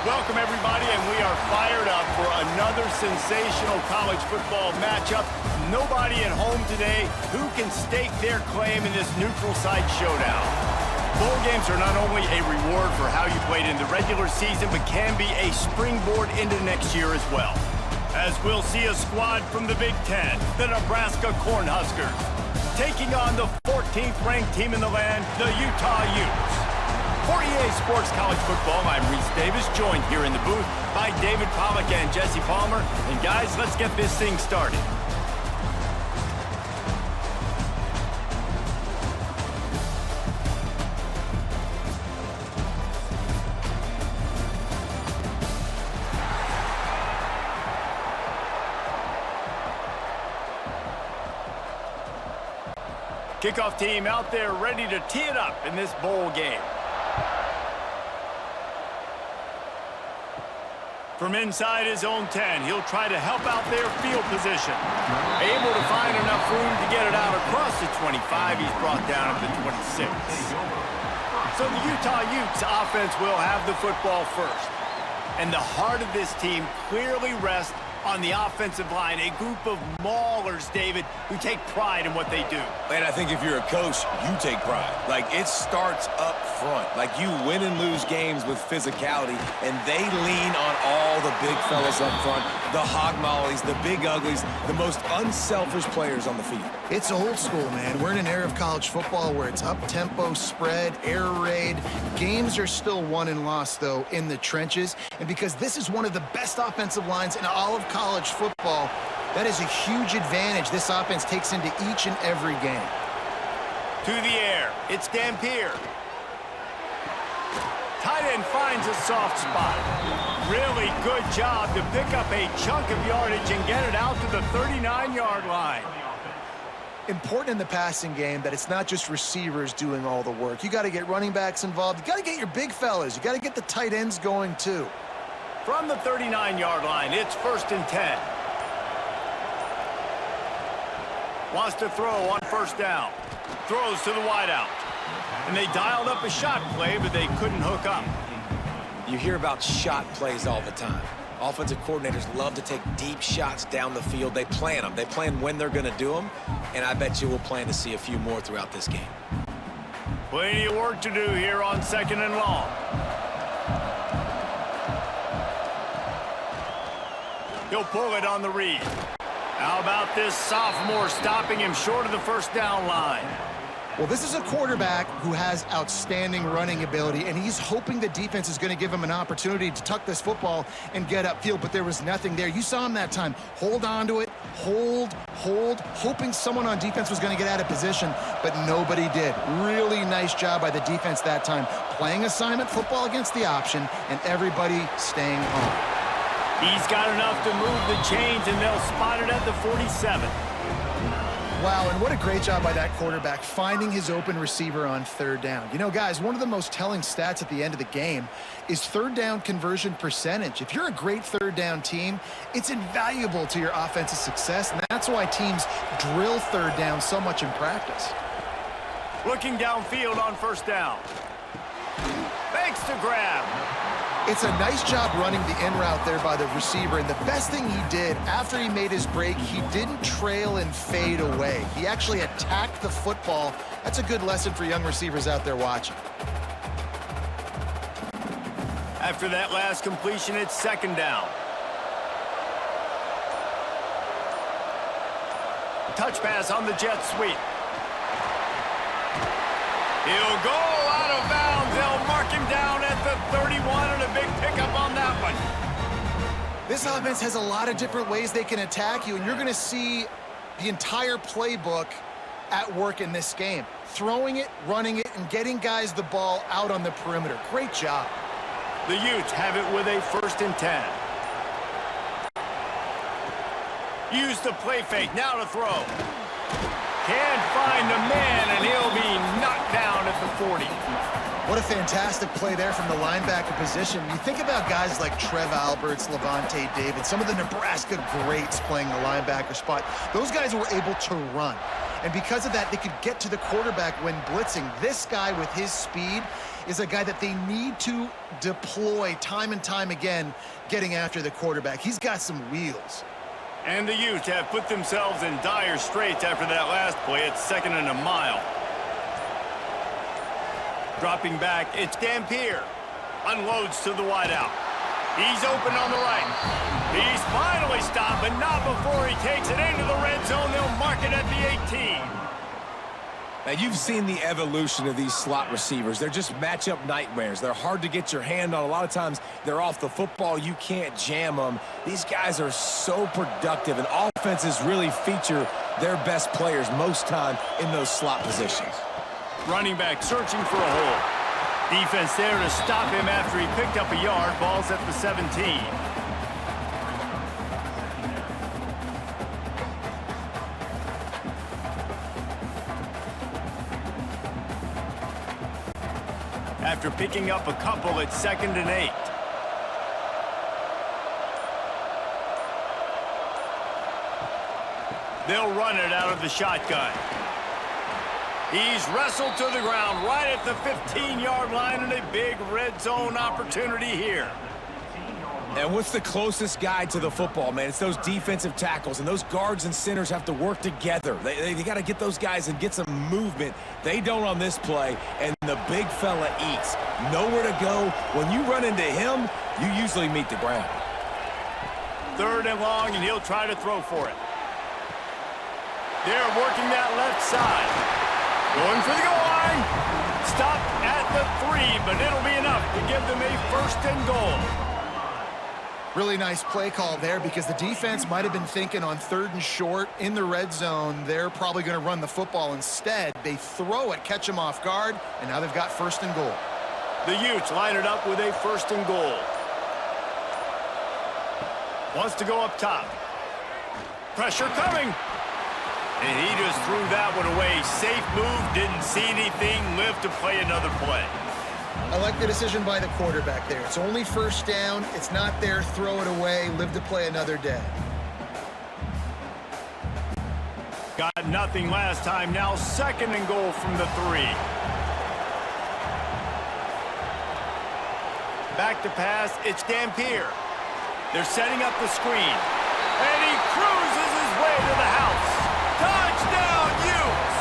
Welcome, everybody, and we are fired up for another sensational college football matchup. Nobody at home today who can stake their claim in this neutral site showdown. Bowl games are not only a reward for how you played in the regular season, but can be a springboard into next year as well. As we'll see a squad from the Big Ten, the Nebraska Cornhuskers, taking on the 14th ranked team in the land, the Utah Utes. For EA Sports College Football, I'm Reese Davis, joined here in the booth by David Pollack and Jesse Palmer. And guys, let's get this thing started. Kickoff team out there ready to tee it up in this bowl game. From inside his own 10, he'll try to help out their field position. Able to find enough room to get it out across the 25. He's brought down at the 26. So the Utah Utes offense will have the football first. And the heart of this team clearly rests on the offensive line, a group of maulers, David, who take pride in what they do. And I think if you're a coach, you take pride. Like, it starts up front. Like, you win and lose games with physicality, and they lean on all the big fellas up front, the hog mollies, the big uglies, the most unselfish players on the field. It's old school, man. We're in an era of college football where it's up-tempo, spread, air raid. Games are still won and lost, though, in the trenches. And because this is one of the best offensive lines in all of college football, that is a huge advantage this offense takes into each and every game. To the air, it's Dampier. Tight end finds a soft spot. Really good job to pick up a chunk of yardage and get it out to the 39-yard line. Important in the passing game that it's not just receivers doing all the work. You got to get running backs involved. You got to get your big fellas. You got to get the tight ends going, too. From the 39-yard line, it's 1st and 10. Wants to throw on first down. Throws to the wideout. And they dialed up a shot play, but they couldn't hook up. You hear about shot plays all the time. Offensive coordinators love to take deep shots down the field. They plan them. They plan when they're going to do them. And I bet you we'll plan to see a few more throughout this game. Plenty of work to do here on 2nd and long. He'll pull it on the read. How about this sophomore stopping him short of the first down line? Well, this is a quarterback who has outstanding running ability, and he's hoping the defense is going to give him an opportunity to tuck this football and get upfield, but there was nothing there. You saw him that time. Hold on to it, hold, hoping someone on defense was going to get out of position, but nobody did. Really nice job by the defense that time. Playing assignment football against the option, and everybody staying home. He's got enough to move the chains, and they'll spot it at the 47. Wow, and what a great job by that quarterback, finding his open receiver on 3rd down. You know, guys, one of the most telling stats at the end of the game is 3rd down conversion percentage. If you're a great 3rd down team, it's invaluable to your offensive success, and that's why teams drill 3rd down so much in practice. Looking downfield on first down. Fakes to grab. It's a nice job running the in route there by the receiver, and the best thing he did after he made his break, he didn't trail and fade away. He actually attacked the football. That's a good lesson for young receivers out there watching. After that last completion, it's 2nd down. Touch pass on the jet sweep. He'll go out of bounds. They'll mark him down at the 31, and a big pickup on that one. This offense has a lot of different ways they can attack you, and you're going to see the entire playbook at work in this game. Throwing it, running it, and getting guys the ball out on the perimeter. Great job. The Utes have it with a 1st and 10. Use the play fake, now to throw. Can't find the man, and he'll be knocked down at the 40. What a fantastic play there from the linebacker position. You think about guys like Trev Alberts, Levante David, some of the Nebraska greats playing the linebacker spot. Those guys were able to run. And because of that, they could get to the quarterback when blitzing. This guy with his speed is a guy that they need to deploy time and time again, getting after the quarterback. He's got some wheels. And the Utes have put themselves in dire straits after that last play. It's 2nd and a mile. Dropping back, it's Dampier. Unloads to the wideout. He's open on the right. He's finally stopped, but not before he takes it into the red zone. They'll mark it at the 18. Now, you've seen the evolution of these slot receivers. They're just matchup nightmares. They're hard to get your hand on. A lot of times, they're off the football. You can't jam them. These guys are so productive, and offenses really feature their best players most time in those slot positions. Running back searching for a hole. Defense there to stop him after he picked up a yard. Ball's at the 17. After picking up a couple, it's 2nd and 8. They'll run it out of the shotgun. He's wrestled to the ground right at the 15-yard line, and a big red zone opportunity here. And what's the closest guy to the football, man? It's those defensive tackles, and those guards and centers have to work together. They got to get those guys and get some movement. They don't on this play, and the big fella eats. Nowhere to go. When you run into him, you usually meet the ground. 3rd and long, and he'll try to throw for it. They're working that left side. Going for the goal line. Stop at the 3, but it'll be enough to give them a 1st and goal. Really nice play call there because the defense might have been thinking on 3rd and short in the red zone. They're probably going to run the football instead. They throw it, catch them off guard, and now they've got 1st and goal. The Utes line it up with a 1st and goal. Wants to go up top. Pressure coming. And he just threw that one away. Safe move, didn't see anything, lived to play another play. I like the decision by the quarterback there. It's only 1st down. It's not there. Throw it away. Live to play another day. Got nothing last time. Now 2nd and goal from the 3. Back to pass. It's Dampier. They're setting up the screen. And he cruises his way to the house. Touchdown, Utes!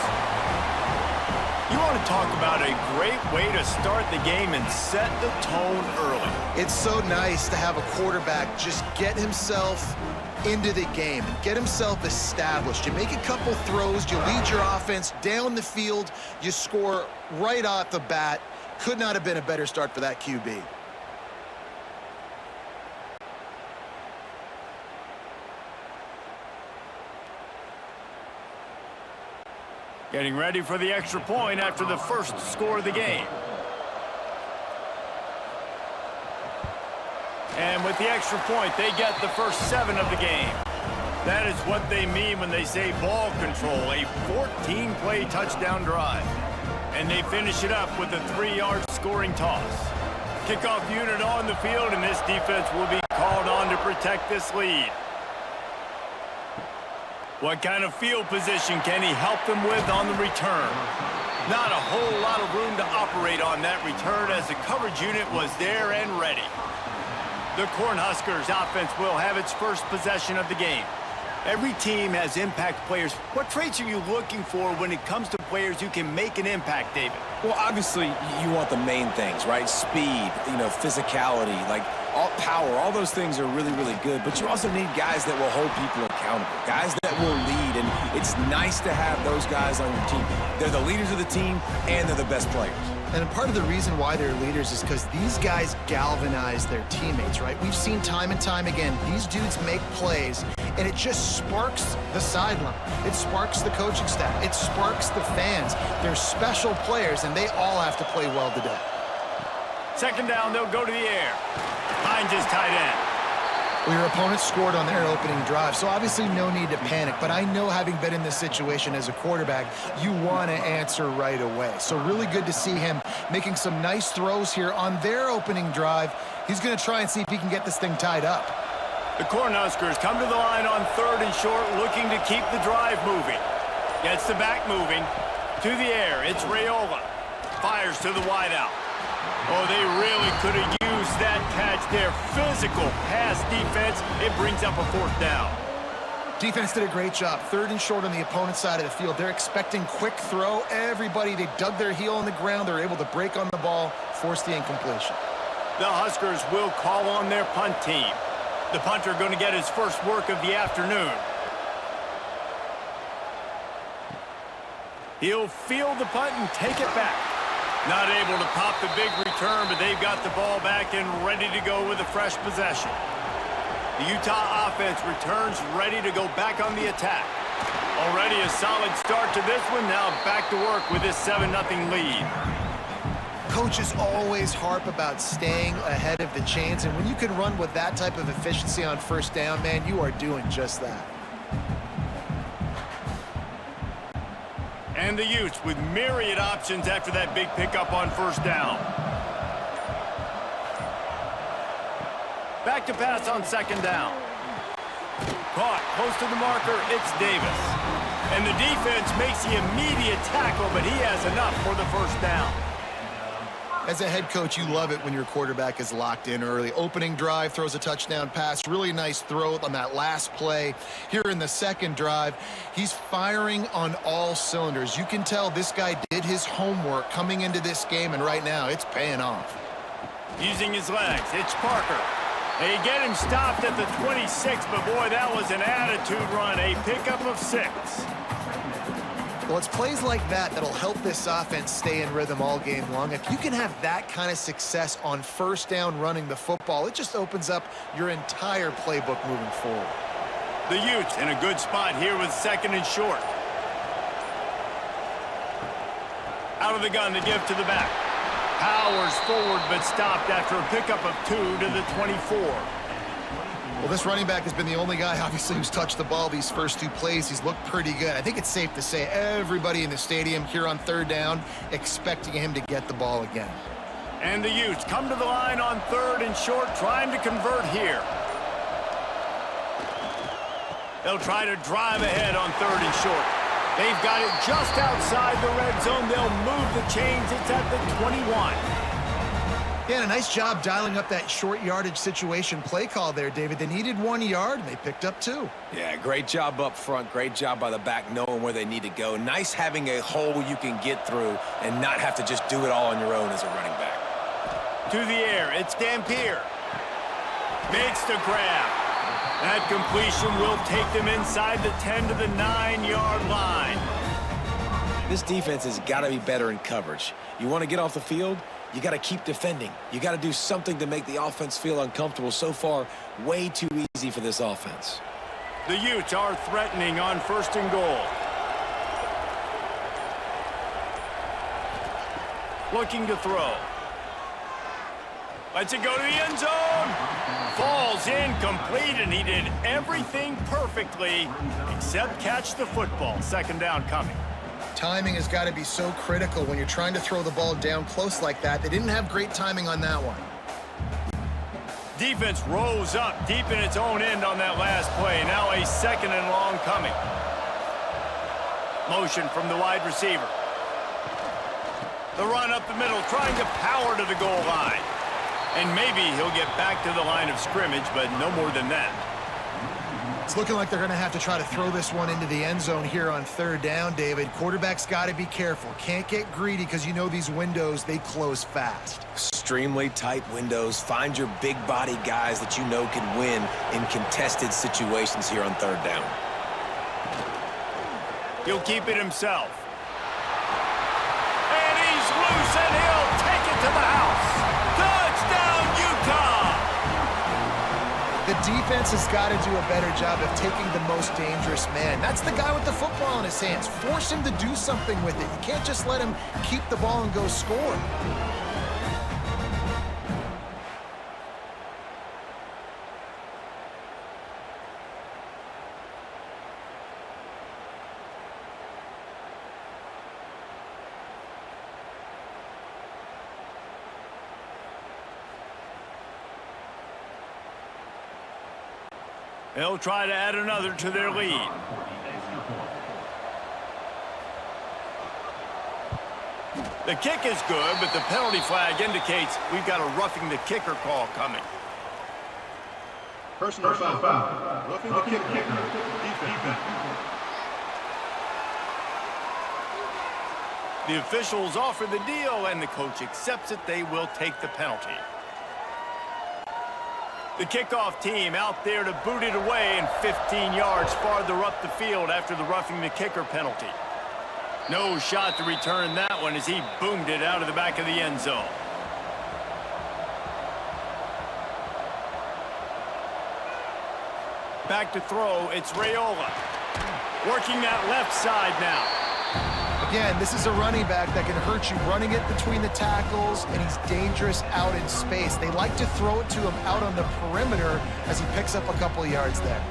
You want to talk about a great way to start the game and set the tone early. It's so nice to have a quarterback just get himself into the game and get himself established. You make a couple throws, you lead your offense down the field, you score right off the bat. Could not have been a better start for that QB. Getting ready for the extra point after the first score of the game. And with the extra point, they get the first 7 of the game. That is what they mean when they say ball control, a 14-play touchdown drive. And they finish it up with a 3-yard scoring toss. Kickoff unit on the field, and this defense will be called on to protect this lead. What kind of field position can he help them with on the return? Not a whole lot of room to operate on that return as the coverage unit was there and ready. The Cornhuskers offense will have its first possession of the game. Every team has impact players. What traits are you looking for when it comes to players who can make an impact, David? Well, obviously, you want the main things, right? Speed, physicality, all power. All those things are really, really good. But you also need guys that will hold people accountable, guys that will lead. And it's nice to have those guys on your team. They're the leaders of the team, and they're the best players. And part of the reason why they're leaders is because these guys galvanize their teammates, right? We've seen time and time again, these dudes make plays, and it just sparks the sideline. It sparks the coaching staff. It sparks the fans. They're special players, and they all have to play well today. 2nd down, they'll go to the air. Hines is tight end. Well, your opponent scored on their opening drive, so obviously no need to panic. But I know, having been in this situation as a quarterback, you want to answer right away. So really good to see him making some nice throws here on their opening drive. He's going to try and see if he can get this thing tied up. The Cornhuskers come to the line on 3rd and short, looking to keep the drive moving. Gets the back moving. To the air, it's Raiola. Fires to the wideout. Oh, they really could have used that catch there. Physical pass defense. It brings up a 4th down. Defense did a great job. 3rd and short on the opponent's side of the field. They're expecting quick throw. Everybody, they dug their heel on the ground. They're able to break on the ball, force the incompletion. The Huskers will call on their punt team. The punter going to get his first work of the afternoon. He'll field the punt and take it back. Not able to pop the big return, but they've got the ball back and ready to go with a fresh possession. The Utah offense returns ready to go back on the attack. Already a solid start to this one. Now back to work with this 7-0 lead. Coaches always harp about staying ahead of the chains, and when you can run with that type of efficiency on 1st down, man, you are doing just that. And the Utes with myriad options after that big pickup on 1st down. Back to pass on 2nd down. Caught close to the marker, it's Davis. And the defense makes the immediate tackle, but he has enough for the 1st down. As a head coach, you love it when your quarterback is locked in early. Opening drive, throws a touchdown pass. Really nice throw on that last play. Here in the 2nd drive, he's firing on all cylinders. You can tell this guy did his homework coming into this game, and right now it's paying off. Using his legs, it's Parker. They get him stopped at the 26, but boy, that was an attitude run. A pickup of 6. Well, it's plays like that that'll help this offense stay in rhythm all game long. If you can have that kind of success on 1st down running the football, it just opens up your entire playbook moving forward. The Utes in a good spot here with 2nd and short. Out of the gun to give to the back. Powers forward, but stopped after a pickup of 2 to the 24. Well, this running back has been the only guy, obviously, who's touched the ball these first 2 plays. He's looked pretty good. I think it's safe to say everybody in the stadium here on 3rd down expecting him to get the ball again. And the Utes come to the line on 3rd and short, trying to convert here. They'll try to drive ahead on 3rd and short. They've got it just outside the red zone. They'll move the chains. It's at the 21. Yeah, a nice job dialing up that short yardage situation play call there, David. They needed 1 yard, and they picked up 2. Yeah, great job up front. Great job by the back knowing where they need to go. Nice having a hole you can get through and not have to just do it all on your own as a running back. To the air, it's Dampier. Makes the grab. That completion will take them inside the 10 to the 9-yard line. This defense has got to be better in coverage. You want to get off the field? You got to keep defending. You got to do something to make the offense feel uncomfortable. So far, way too easy for this offense. The Utes are threatening on 1st and goal. Looking to throw. Lets it go to the end zone. Falls incomplete, and he did everything perfectly except catch the football. 2nd down coming. Timing has got to be so critical when you're trying to throw the ball down close like that. They didn't have great timing on that one. Defense rose up deep in its own end on that last play. Now a 2nd and long coming. Motion from the wide receiver. The run up the middle, trying to power to the goal line. And maybe he'll get back to the line of scrimmage, but no more than that. It's looking like they're going to have to try to throw this one into the end zone here on 3rd down, David. Quarterback's got to be careful. Can't get greedy because you know these windows, they close fast. Extremely tight windows. Find your big body guys that you know can win in contested situations here on 3rd down. He'll keep it himself. And he's loose, and he'll take it to the house. Touchdown, Utah! The defense has got to do a better job of taking the most dangerous man. That's the guy with the football in his hands. Force him to do something with it. You can't just let him keep the ball and go score. They'll try to add another to their lead. The kick is good, but the penalty flag indicates we've got a roughing the kicker call coming. Personal foul. Roughing the kicker. Defense. The officials offer the deal, and the coach accepts it. They will take the penalty. The kickoff team out there to boot it away and 15 yards farther up the field after the roughing the kicker penalty. No shot to return that one as he boomed it out of the back of the end zone. Back to throw, it's Raiola. Working that left side now. Again, this is a running back that can hurt you running it between the tackles, and he's dangerous out in space. They like to throw it to him out on the perimeter as he picks up a couple of yards there.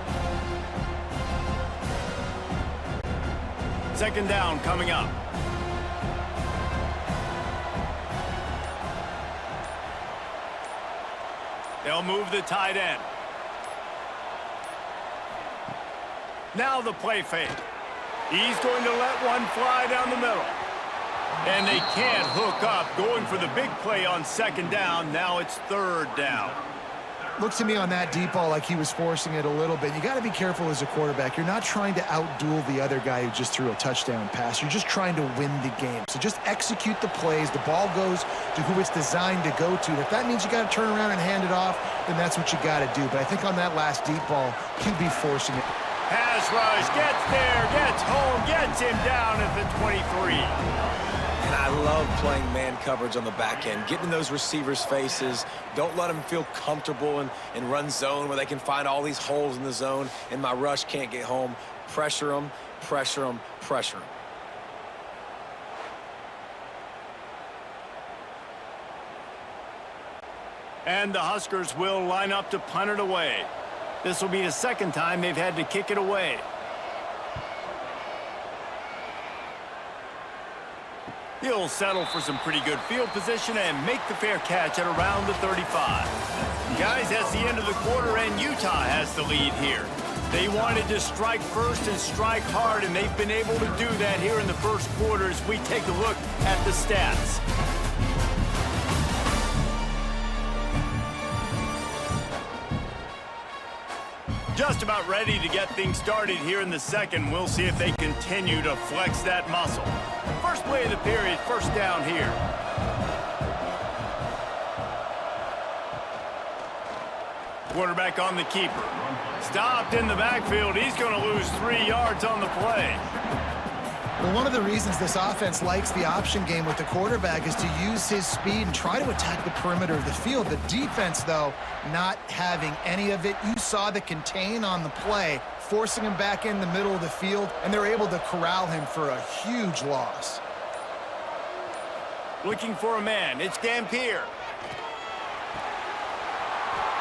Second down coming up. They'll move the tight end. Now the play fake. He's going to let one fly down the middle. And they can't hook up, going for the big play on second down. Now it's third down. Looks to me on that deep ball like he was forcing it a little bit. You got to be careful as a quarterback. You're not trying to outduel the other guy who just threw a touchdown pass. You're just trying to win the game. So just execute the plays. The ball goes to who it's designed to go to. If that means you got to turn around and hand it off, then that's what you got to do. But I think on that last deep ball, QB forcing it. Pass rush, gets there, gets home, gets him down at the 23. And I love playing man coverage on the back end, getting in those receivers' faces. Don't let them feel comfortable in run zone where they can find all these holes in the zone and my rush can't get home. Pressure them, pressure them, pressure them. And the Huskers will line up to punt it away. This will be the second time they've had to kick it away. He'll settle for some pretty good field position and make the fair catch at around the 35. Guys, that's the end of the quarter, and Utah has the lead here. They wanted to strike first and strike hard, and they've been able to do that here in the first quarter as we take a look at the stats. Just about ready to get things started here in the second. We'll see if they continue to flex that muscle. First play of the period, first down here. Quarterback on the keeper. Stopped in the backfield. He's going to lose 3 yards on the play. Well, one of the reasons this offense likes the option game with the quarterback is to use his speed and try to attack the perimeter of the field. The defense, though, not having any of it. You saw the contain on the play, forcing him back in the middle of the field, and they're able to corral him for a huge loss. Looking for a man. It's Dampier.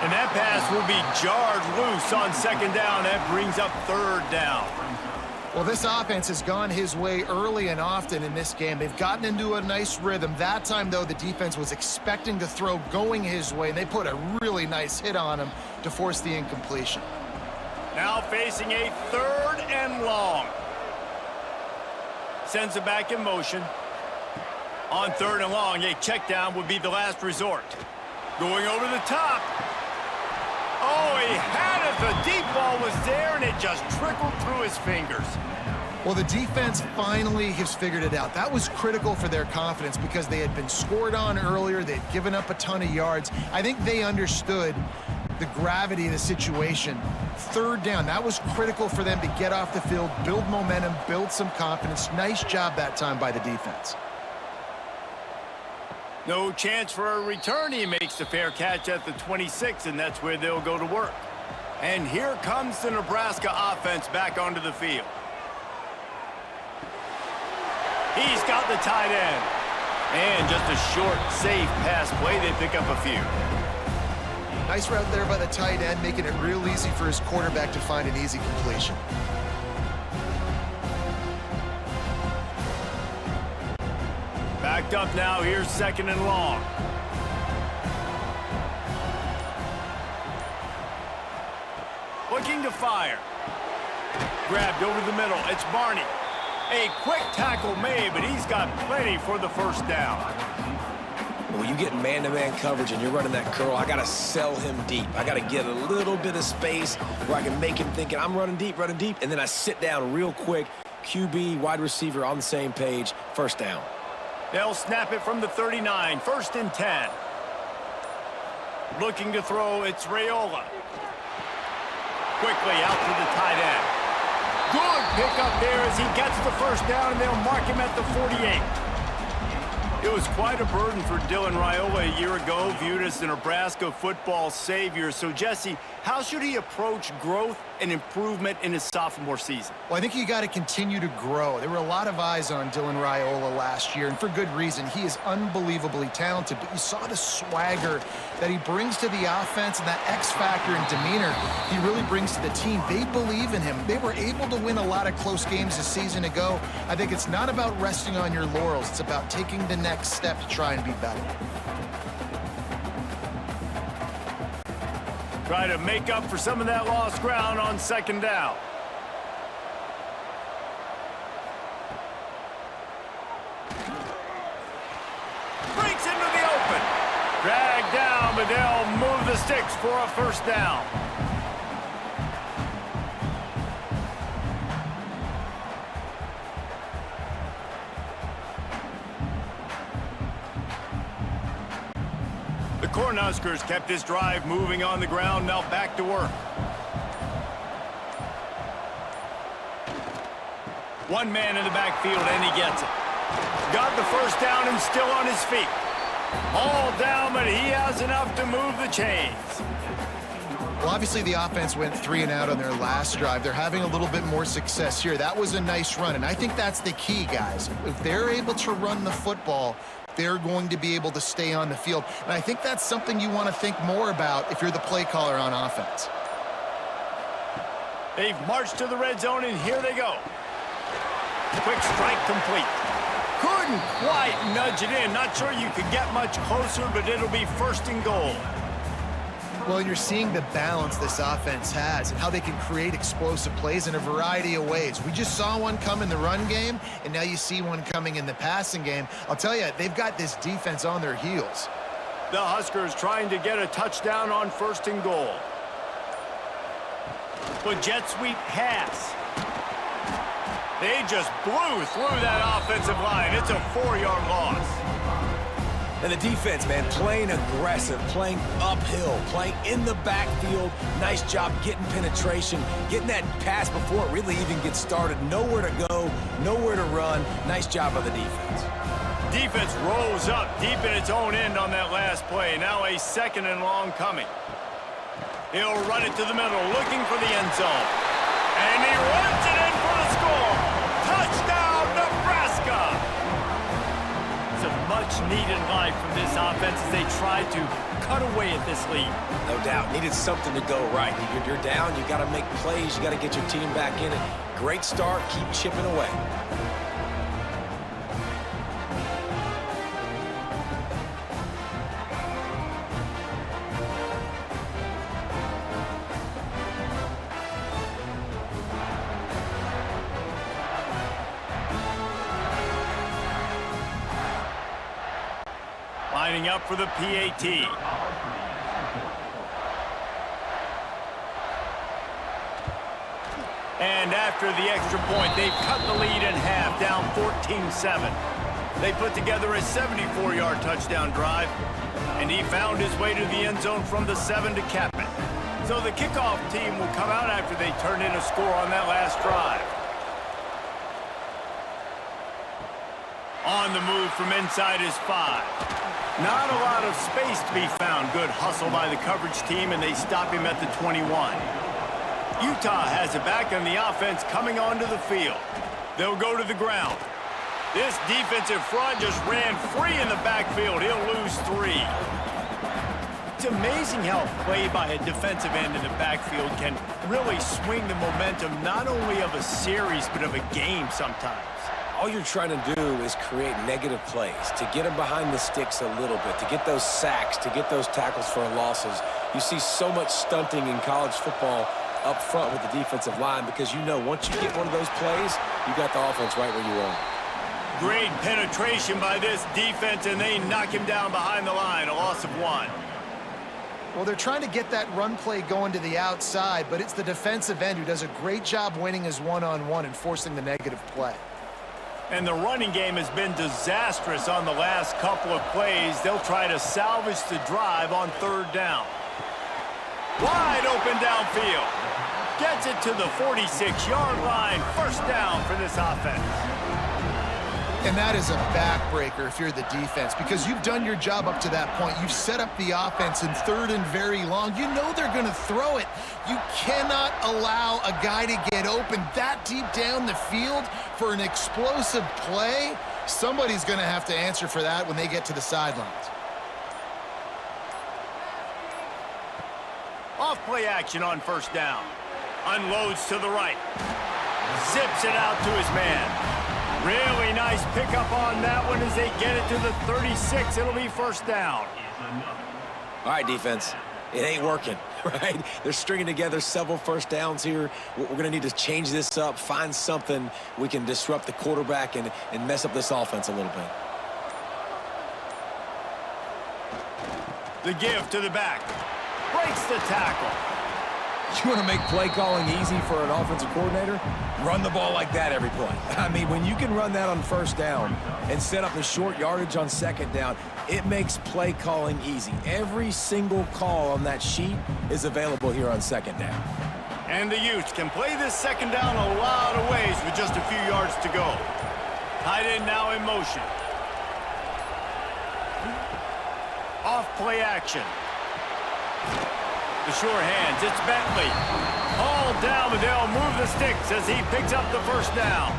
And that pass will be jarred loose on second down. That brings up third down. Well, this offense has gone his way early and often in this game. They've gotten into a nice rhythm. That time, though, the defense was expecting to throw going his way, and they put a really nice hit on him to force the incompletion. Now facing a third and long. Sends it back in motion. On third and long, a check down would be the last resort. Going over the top. Oh, he had it. The deep ball was there, and it just trickled through his fingers. Well, the defense finally has figured it out. That was critical for their confidence because they had been scored on earlier. They'd given up a ton of yards. I think they understood the gravity of the situation. Third down, that was critical for them to get off the field, build momentum, build some confidence. Nice job that time by the defense. No chance for a return. He makes the fair catch at the 26, and that's where they'll go to work. And here comes the Nebraska offense back onto the field. He's got the tight end. And just a short, safe pass play. They pick up a few. Nice route there by the tight end, making it real easy for his quarterback to find an easy completion. Backed up now, here's second and long. Looking to fire. Grabbed over the middle. It's Barney. A quick tackle made, but he's got plenty for the first down. When you get man-to-man coverage and you're running that curl, I got to sell him deep. I got to get a little bit of space where I can make him thinking I'm running deep, and then I sit down real quick. QB, wide receiver on the same page. First down. They'll snap it from the 39. 1st and 10. Looking to throw, it's Raiola. Quickly out to the tight end. Good pickup there as he gets the first down, and they'll mark him at the 48. It was quite a burden for Dylan Raiola a year ago, viewed as the Nebraska football savior. So, Jesse, how should he approach growth and improvement in his sophomore season? Well, I think you got to continue to grow. There were a lot of eyes on Dylan Raiola last year, and for good reason. He is unbelievably talented, but you saw the swagger that he brings to the offense and that X factor and demeanor he really brings to the team. They believe in him. They were able to win a lot of close games a season ago. I think it's not about resting on your laurels. It's about taking the next step to try and be better. Try to make up for some of that lost ground on 2nd down. Breaks into the open. Dragged down, but they'll move the sticks for a first down. The Cornhuskers kept this drive moving on the ground, now back to work. One man in the backfield, and he gets it. Got the first down and still on his feet. All down, but he has enough to move the chains. Well, obviously the offense went 3 and out on their last drive. They're having a little bit more success here. That was a nice run, and I think that's the key, guys. If they're able to run the football, they're going to be able to stay on the field. And I think that's something you want to think more about if you're the play caller on offense. They've marched to the red zone, and here they go. Quick strike complete. Couldn't quite nudge it in. Not sure you could get much closer, but it'll be 1st and goal. Well, you're seeing the balance this offense has and how they can create explosive plays in a variety of ways. We just saw one come in the run game, and now you see one coming in the passing game. I'll tell you, they've got this defense on their heels. The Huskers trying to get a touchdown on 1st and goal. But jet sweep pass. They just blew through that offensive line. It's a 4-yard loss. And the defense, man, playing aggressive, playing uphill, playing in the backfield. Nice job getting penetration, getting that pass before it really even gets started. Nowhere to go, nowhere to run. Nice job by the defense. Defense rolls up deep in its own end on that last play. Now a 2nd and long coming. He'll run it to the middle, looking for the end zone. And he runs it in for the score. Touchdown, Nebraska! It's a much-needed life from this offense as they try to cut away at this lead. No doubt. Needed something to go right. You're down. You got to make plays. You got to get your team back in it. Great start. Keep chipping away. Lining up for the PAT. And after the extra point, they've cut the lead in half, down 14-7. They put together a 74-yard touchdown drive, and he found his way to the end zone from the 7 to cap it. So the kickoff team will come out after they turn in a score on that last drive. On the move from inside his 5. Not a lot of space to be found. Good hustle by the coverage team, and they stop him at the 21. Utah has it back, and the offense coming onto the field. They'll go to the ground. This defensive front just ran free in the backfield. He'll lose 3. It's amazing how a play by a defensive end in the backfield can really swing the momentum not only of a series but of a game sometimes. All you're trying to do is create negative plays, to get them behind the sticks a little bit, to get those sacks, to get those tackles for losses. You see so much stunting in college football up front with the defensive line because you know once you get one of those plays, you got the offense right where you want. Great penetration by this defense, and they knock him down behind the line, a loss of 1. Well, they're trying to get that run play going to the outside, but it's the defensive end who does a great job winning his one-on-one and forcing the negative play. And the running game has been disastrous on the last couple of plays. They'll try to salvage the drive on 3rd down. Wide open downfield. Gets it to the 46-yard line. 1st down for this offense. And that is a backbreaker if you're the defense because you've done your job up to that point. You've set up the offense in 3rd and very long. You know they're going to throw it. You cannot allow a guy to get open that deep down the field for an explosive play. Somebody's going to have to answer for that when they get to the sidelines. Off play action on 1st down. Unloads to the right. Zips it out to his man. Really nice pickup on that one as they get it to the 36. It'll be 1st down. All right, defense. It ain't working, right? They're stringing together several 1st downs here. We're going to need to change this up, find something we can disrupt the quarterback and mess up this offense a little bit. The give to the back. Breaks the tackle. You want to make play calling easy for an offensive coordinator? Run the ball like that every play. I mean, when you can run that on 1st down and set up the short yardage on 2nd down, it makes play calling easy. Every single call on that sheet is available here on 2nd down. And the Utes can play this 2nd down a lot of ways with just a few yards to go. Tight end now in motion. Off play action. The sure hands, it's Bentley. Hauled down, but they'll move the sticks as he picks up the 1st down.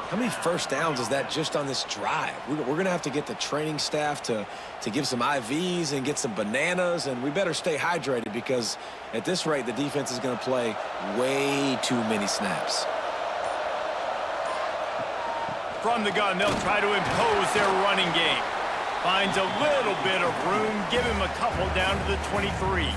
How many 1st downs is that just on this drive? We're going to have to get the training staff to give some IVs and get some bananas, and we better stay hydrated because at this rate, the defense is going to play way too many snaps. From the gun, they'll try to impose their running game. Finds a little bit of room, give him a couple down to the 23.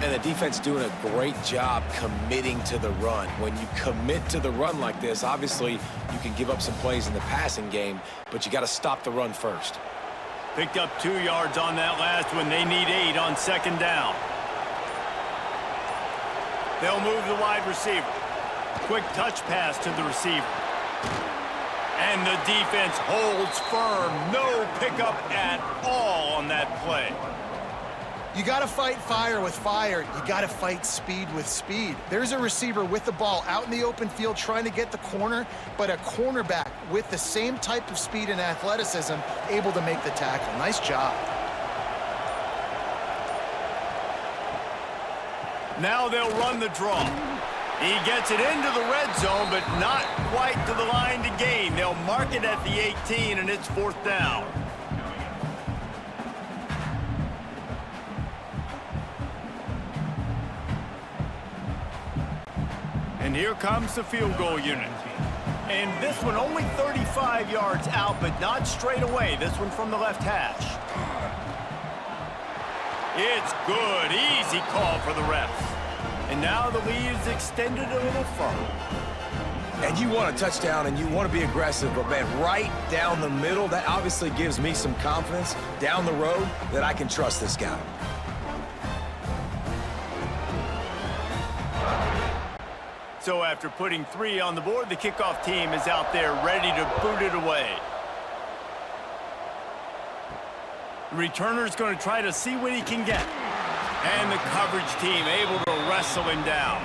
And the defense doing a great job committing to the run. When you commit to the run like this, obviously you can give up some plays in the passing game, but you got to stop the run first. Picked up 2 yards on that last one. They need 8 on 2nd down. They'll move the wide receiver. Quick touch pass to the receiver. And the defense holds firm. No pickup at all on that play. You got to fight fire with fire. You got to fight speed with speed. There's a receiver with the ball out in the open field trying to get the corner, but a cornerback with the same type of speed and athleticism able to make the tackle. Nice job. Now they'll run the draw. He gets it into the red zone, but not quite to the line to gain. They'll mark it at the 18, and it's 4th down. And here comes the field goal unit. And this one only 35 yards out, but not straight away. This one from the left hash. It's good. Easy call for the refs. And now the lead is extended a little further. And you want a touchdown and you want to be aggressive, but man, right down the middle, that obviously gives me some confidence down the road that I can trust this guy. So after putting 3 on the board, the kickoff team is out there ready to boot it away. The returner's going to try to see what he can get. And the coverage team able to wrestle him down.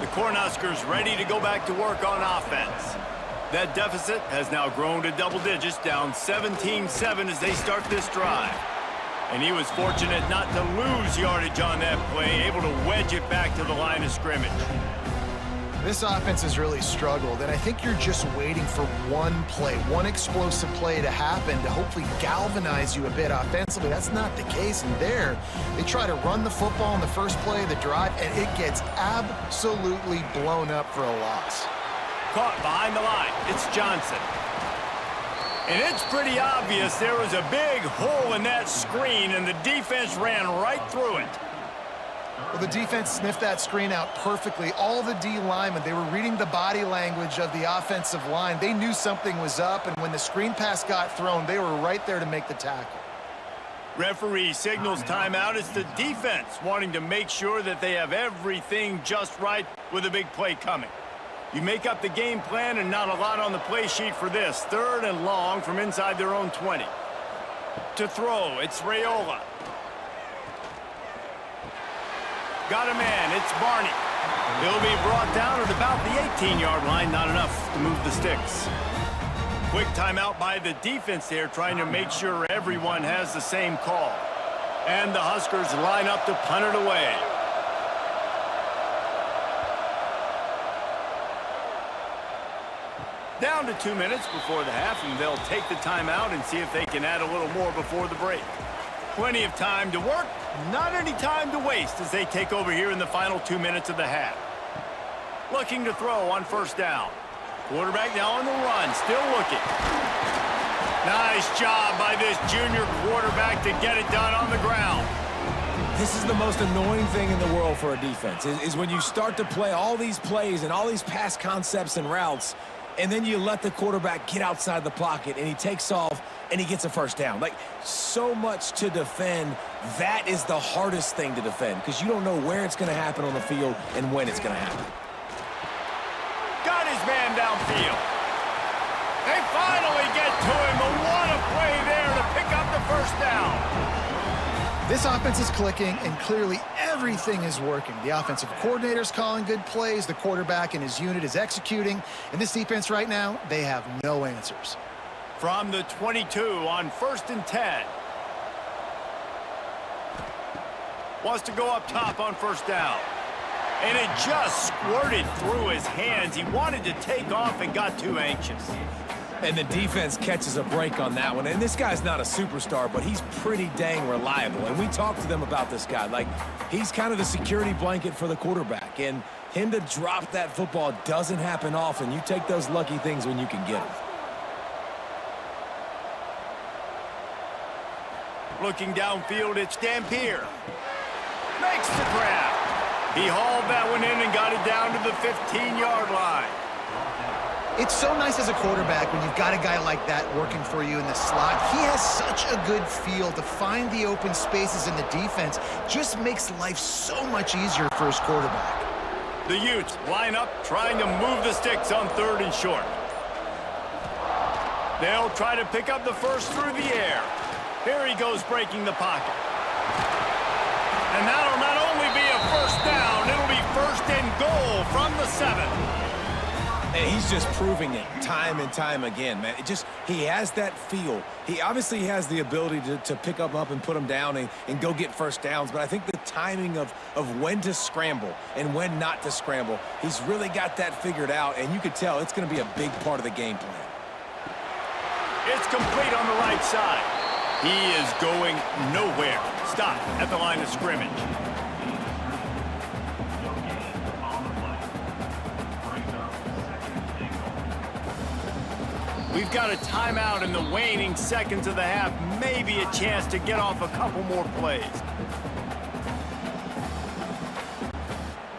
The Cornhuskers ready to go back to work on offense. That deficit has now grown to double digits, down 17-7 as they start this drive. And he was fortunate not to lose yardage on that play, able to wedge it back to the line of scrimmage. This offense has really struggled, and I think you're just waiting for one play, one explosive play to happen to hopefully galvanize you a bit offensively. That's not the case, and there, they try to run the football in the first play of the drive, and it gets absolutely blown up for a loss. Caught behind the line, it's Johnson. And it's pretty obvious there was a big hole in that screen, and the defense ran right through it. Well, the defense sniffed that screen out perfectly. All the D linemen, they were reading the body language of the offensive line. They knew something was up, and when the screen pass got thrown, they were right there to make the tackle. Referee signals timeout. It's the defense wanting to make sure that they have everything just right with a big play coming. You make up the game plan and not a lot on the play sheet for this. 3rd and long from inside their own 20. To throw, it's Raiola. Got a man, it's Barney. He'll be brought down at about the 18-yard line, not enough to move the sticks. Quick timeout by the defense there, trying to make sure everyone has the same call. And the Huskers line up to punt it away. Down to 2 minutes before the half, and they'll take the timeout and see if they can add a little more before the break. Plenty of time to work, not any time to waste as they take over here in the final 2 minutes of the half. Looking to throw on 1st down. Quarterback now on the run, still looking. Nice job by this junior quarterback to get it done on the ground. This is the most annoying thing in the world for a defense, is when you start to play all these plays and all these pass concepts and routes, and then you let the quarterback get outside the pocket, and he takes off, and he gets a 1st down. Like, so much to defend. That is the hardest thing to defend because you don't know where it's going to happen on the field and when it's going to happen. Got his man downfield. They finally get to him, but what a play there to pick up the 1st down. This offense is clicking, and clearly everything is working. The offensive coordinator's calling good plays. The quarterback and his unit is executing. And this defense right now, they have no answers. From the 22 on 1st and 10. Wants to go up top on 1st down. And it just squirted through his hands. He wanted to take off and got too anxious. And the defense catches a break on that one. And this guy's not a superstar, but he's pretty dang reliable. And we talked to them about this guy. Like, he's kind of the security blanket for the quarterback. And him to drop that football doesn't happen often. You take those lucky things when you can get them. Looking downfield, it's Dampier. Makes the grab. He hauled that one in and got it down to the 15-yard line. It's so nice as a quarterback when you've got a guy like that working for you in the slot. He has such a good feel to find the open spaces in the defense. Just makes life so much easier for his quarterback. The Utes line up, trying to move the sticks on 3rd and short. They'll try to pick up the 1st through the air. Here he goes, breaking the pocket. And that'll not only be a 1st down, it'll be 1st and goal from the 7. And he's just proving it time and time again, man. He has that feel. He obviously has the ability to pick them up and put them down and go get 1st downs, but I think the timing of when to scramble and when not to scramble, he's really got that figured out, and you could tell it's going to be a big part of the game plan. It's complete on the right side. He is going nowhere. Stop at the line of scrimmage. We've got a timeout in the waning seconds of the half. Maybe a chance to get off a couple more plays.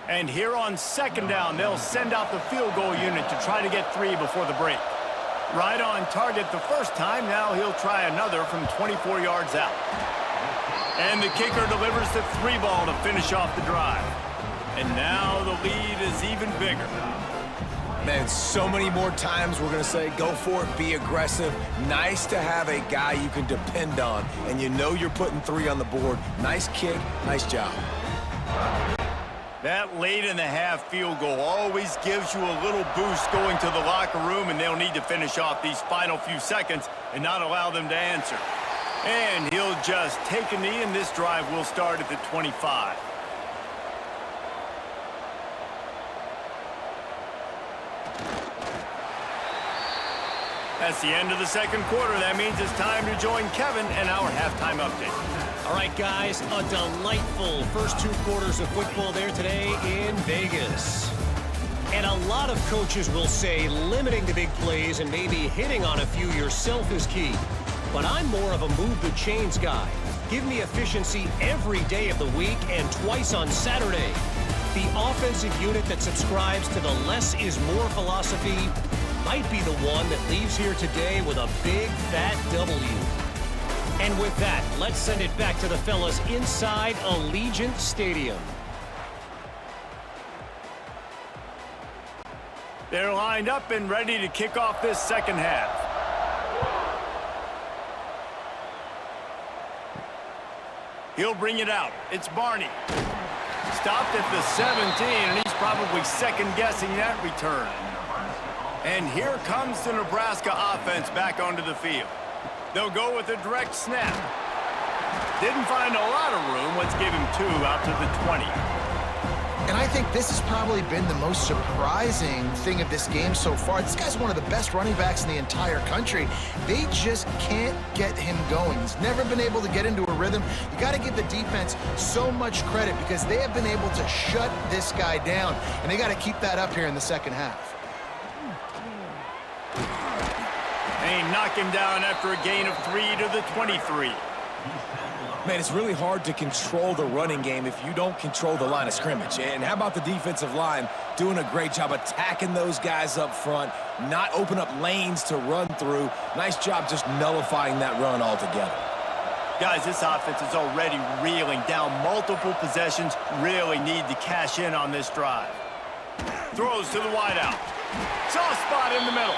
And here on 2nd down, they'll send out the field goal unit to try to get 3 before the break. Right on target the 1st time. Now he'll try another from 24 yards out. And the kicker delivers the 3 ball to finish off the drive. And now the lead is even bigger. Man, so many more times we're going to say, go for it, be aggressive. Nice to have a guy you can depend on, and you know you're putting 3 on the board. Nice kick, nice job. That late in the half field goal always gives you a little boost going to the locker room, and they'll need to finish off these final few seconds and not allow them to answer. And he'll just take a knee, and this drive will start at the 25. That's the end of the 2nd quarter. That means it's time to join Kevin and our halftime update. All right, guys, a delightful first 2 quarters of football there today in Vegas. And a lot of coaches will say limiting the big plays and maybe hitting on a few yourself is key. But I'm more of a move the chains guy. Give me efficiency every day of the week and twice on Saturday. The offensive unit that subscribes to the less is more philosophy might be the one that leaves here today with a big, fat W. And with that, let's send it back to the fellas inside Allegiant Stadium. They're lined up and ready to kick off this second half. He'll bring it out. It's Barney. Stopped at the 17, and he's probably second-guessing that return. And here comes the Nebraska offense back onto the field. They'll go with a direct snap. Didn't find a lot of room. Let's give him 2 out to the 20. And I think this has probably been the most surprising thing of this game so far. This guy's one of the best running backs in the entire country. They just can't get him going. He's never been able to get into a rhythm. You got to give the defense so much credit because they have been able to shut this guy down, and they got to keep that up here in the second half. They knock him down after a gain of 3 to the 23. Man, it's really hard to control the running game if you don't control the line of scrimmage. And how about the defensive line doing a great job attacking those guys up front, not open up lanes to run through. Nice job just nullifying that run altogether. Guys, this offense is already reeling down multiple possessions. Really need to cash in on this drive. Throws to the wideout. Soft spot in the middle.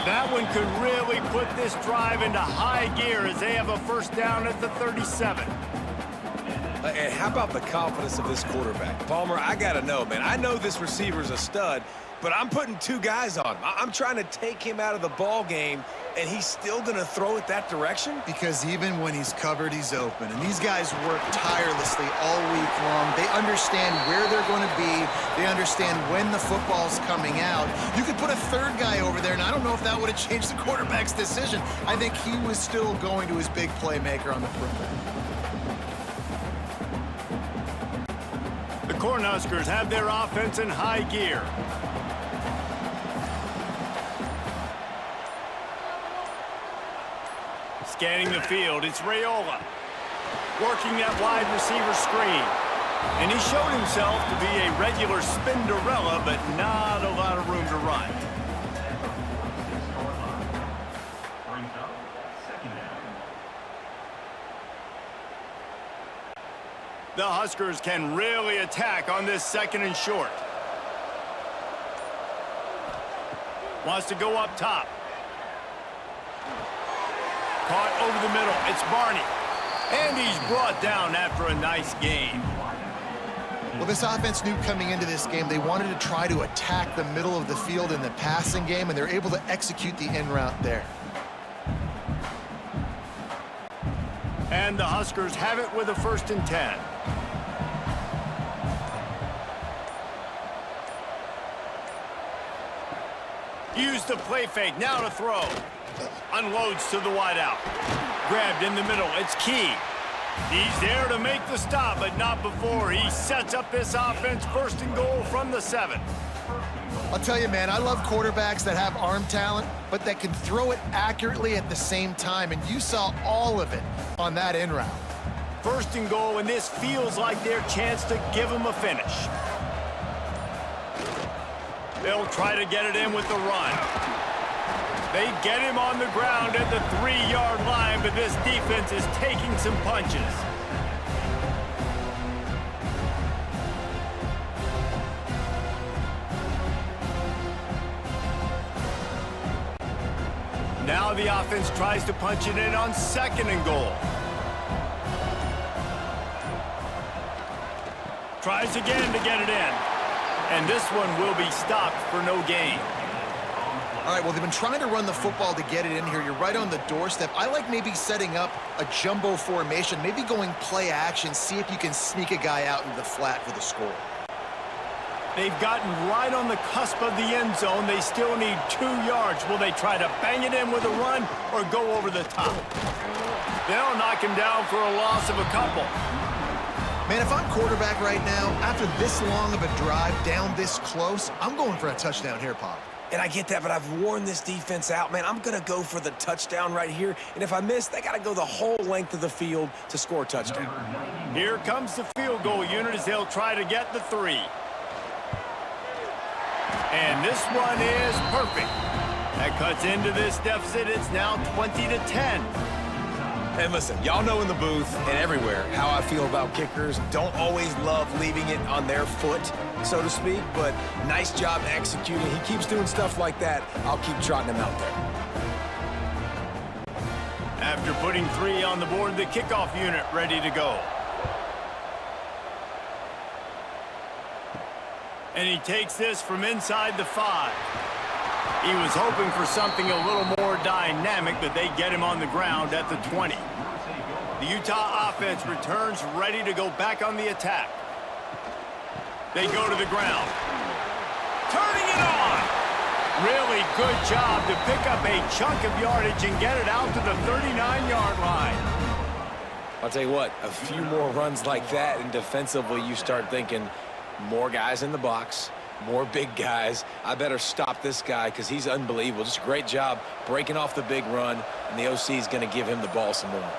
That one could really put this drive into high gear as they have a first down at the 37. And how about the confidence of this quarterback? Palmer, I got to know, man. I know this receiver's a stud, but I'm putting 2 guys on him. I'm trying to take him out of the ball game, and he's still going to throw it that direction? Because even when he's covered, he's open. And these guys work tirelessly all week long. They understand where they're going to be. They understand when the football's coming out. You could put a 3rd guy over there, and I don't know if that would have changed the quarterback's decision. I think he was still going to his big playmaker on the perimeter. The Cornhuskers have their offense in high gear. Scanning the field, it's Raiola. Working that wide receiver screen. And he showed himself to be a regular Spinderella, but not a lot of room to run. The Huskers can really attack on this 2nd and short. Wants to go up top. Caught over the middle. It's Barney. And he's brought down after a nice gain. Well, this offense knew coming into this game they wanted to try to attack the middle of the field in the passing game, and they're able to execute the in route there. And the Huskers have it with a 1st and 10. Use the play fake, now to throw. Unloads to the wideout. Grabbed in the middle, it's Key. He's there to make the stop, but not before. He sets up this offense 1st and goal from the 7. I'll tell you, man, I love quarterbacks that have arm talent, but that can throw it accurately at the same time, and you saw all of it on that in route. 1st and goal, and this feels like their chance to give them a finish. They'll try to get it in with the run. They get him on the ground at the 3-yard line, but this defense is taking some punches. Now the offense tries to punch it in on 2nd and goal. Tries again to get it in. And this one will be stopped for no gain. All right, well, they've been trying to run the football to get it in here. You're right on the doorstep. I like maybe setting up a jumbo formation, maybe going play action, see if you can sneak a guy out into the flat for the score. They've gotten right on the cusp of the end zone. They still need 2 yards. Will they try to bang it in with a run or go over the top? They'll knock him down for a loss of a couple. Man, if I'm quarterback right now, after this long of a drive down this close, I'm going for a touchdown here, Pop. And I get that, but I've worn this defense out, man. I'm going to go for the touchdown right here. And if I miss, they got to go the whole length of the field to score a touchdown. Here comes the field goal unit as they'll try to get the 3. And this one is perfect. That cuts into this deficit. It's now 20-10. And listen, y'all know in the booth and everywhere how I feel about kickers. Don't always love leaving it on their foot, so to speak, but nice job executing. He keeps doing stuff like that. I'll keep trotting him out there. After putting 3 on the board, the kickoff unit ready to go. And he takes this from inside the 5. He was hoping for something a little more dynamic, but they get him on the ground at the 20. The Utah offense returns ready to go back on the attack. They go to the ground. Turning it on! Really good job to pick up a chunk of yardage and get it out to the 39-yard line. I'll tell you what, a few more runs like that, and defensively you start thinking more guys in the box, more big guys. I better stop this guy because he's unbelievable. Just a great job breaking off the big run, and the OC is going to give him the ball some more.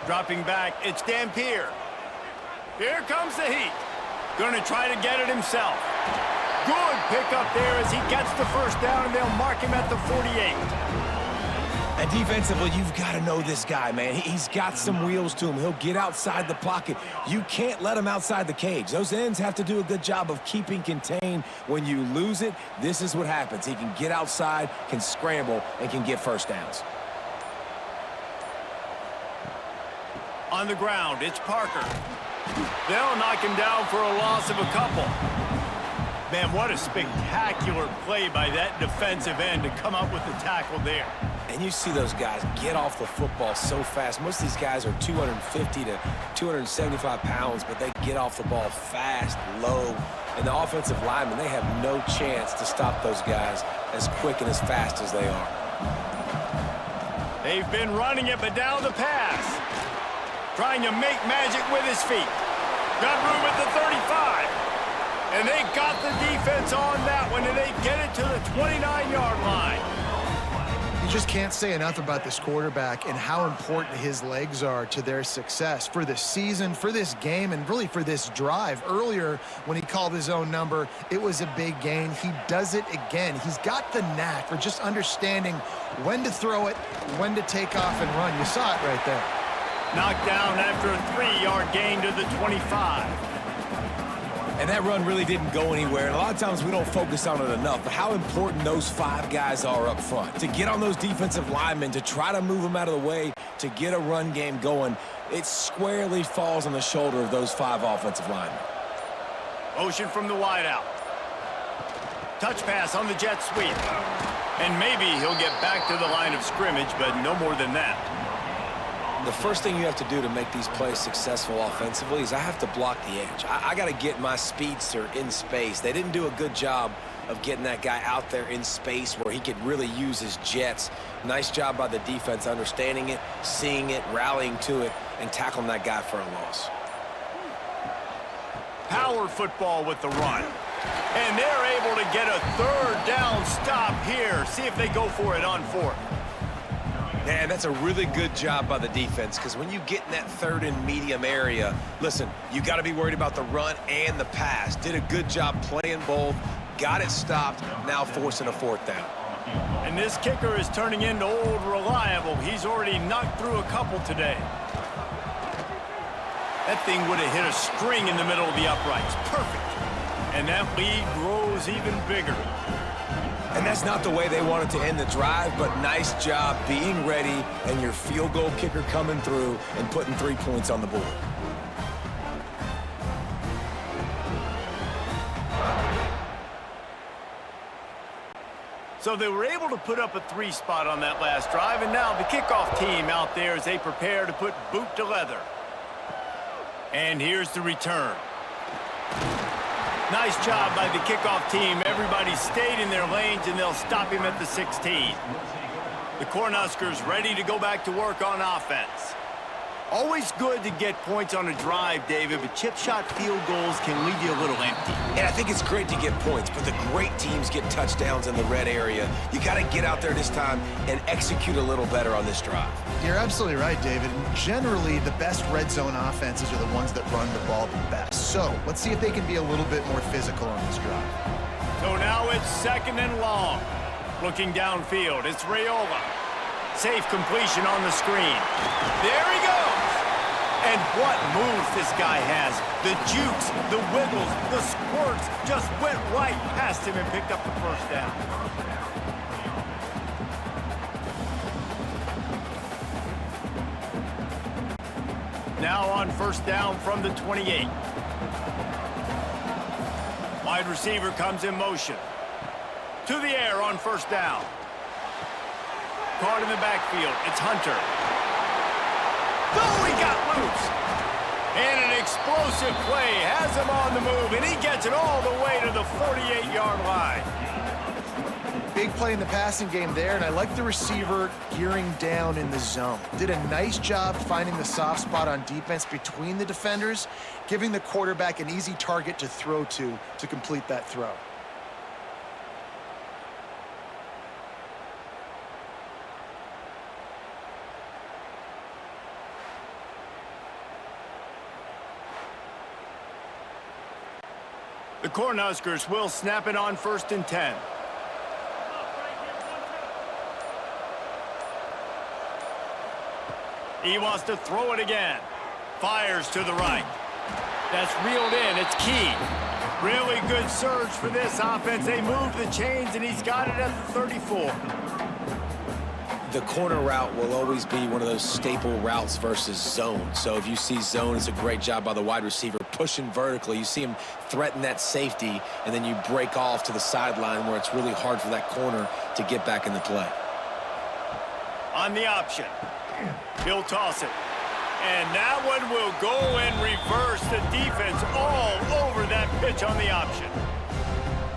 Dropping back, it's Dampier. Here comes the heat. Going to try to get it himself. Good pickup there as he gets the first down, and they'll mark him at the 48. And defensively, you've got to know this guy, man. He's got some wheels to him. He'll get outside the pocket. You can't let him outside the cage. Those ends have to do a good job of keeping contained. When you lose it, this is what happens. He can get outside, can scramble, and can get first downs. On the ground, it's Parker. They'll knock him down for a loss of a couple. Man, what a spectacular play by that defensive end to come up with the tackle there. And you see those guys get off the football so fast. Most of these guys are 250 to 275 pounds, but they get off the ball fast, low. And the offensive linemen, they have no chance to stop those guys as quick and as fast as they are. They've been running it, but down the pass. Trying to make magic with his feet. Got room at the 35. And they got the defense on that one, and they get it to the 29-yard line. You just can't say enough about this quarterback and how important his legs are to their success for this season, for this game, and really for this drive. Earlier, when he called his own number, it was a big gain. He does it again. He's got the knack for just understanding when to throw it, when to take off and run. You saw it right there. Knocked down after a 3-yard gain to the 25. And that run really didn't go anywhere. And a lot of times we don't focus on it enough, but how important those 5 guys are up front. To get on those defensive linemen, to try to move them out of the way, to get a run game going, it squarely falls on the shoulder of those 5 offensive linemen. Motion from the wideout. Touch pass on the jet sweep. And maybe he'll get back to the line of scrimmage, but no more than that. The first thing you have to do to make these plays successful offensively is I have to block the edge. I got to get my speedster in space. They didn't do a good job of getting that guy out there in space where he could really use his jets. Nice job by the defense understanding it, seeing it, rallying to it, and tackling that guy for a loss. Power football with the run. And they're able to get a 3rd down stop here. See if they go for it on 4th. Man, that's a really good job by the defense because when you get in that 3rd and medium area, listen, you got to be worried about the run and the pass. Did a good job playing both, got it stopped, now forcing a 4th down. And this kicker is turning into old reliable. He's already knocked through a couple today. That thing would have hit a string in the middle of the uprights. Perfect. And that lead grows even bigger. And that's not the way they wanted to end the drive, but nice job being ready and your field goal kicker coming through and putting 3 points on the board. So they were able to put up a 3 spot on that last drive, and now the kickoff team out there as they prepare to put boot to leather. And here's the return. Nice job by the kickoff team. Everybody stayed in their lanes, and they'll stop him at the 16. The Cornhuskers ready to go back to work on offense. Always good to get points on a drive, David, but chip shot field goals can leave you a little empty. And I think it's great to get points, but the great teams get touchdowns in the red area. You got to get out there this time and execute a little better on this drive. You're absolutely right, David. Generally, the best red zone offenses are the ones that run the ball the best. So let's see if they can be a little bit more physical on this drive. So now it's 2nd and long. Looking downfield, it's Raiola. Safe completion on the screen. There he goes. And what moves this guy has. The jukes, the wiggles, the squirts just went right past him and picked up the first down. Now on 1st down from the 28. Wide receiver comes in motion. To the air on 1st down. Caught in the backfield. It's Hunter. Oh, he got loose. And an explosive play has him on the move, and he gets it all the way to the 48-yard line. Big play in the passing game there, and I like the receiver gearing down in the zone. Did a nice job finding the soft spot on defense between the defenders, giving the quarterback an easy target to throw to complete that throw. The Cornhuskers will snap it on 1st and 10. He wants to throw it again. Fires to the right. That's reeled in. It's key. Really good surge for this offense. They move the chains, and he's got it at the 34. The corner route will always be one of those staple routes versus zone. So if you see zone, it's a great job by the wide receiver pushing vertically. You see him threaten that safety, and then you break off to the sideline where it's really hard for that corner to get back in the play. On the option. He'll toss it. And that one will go in reverse. The defense all over that pitch on the option.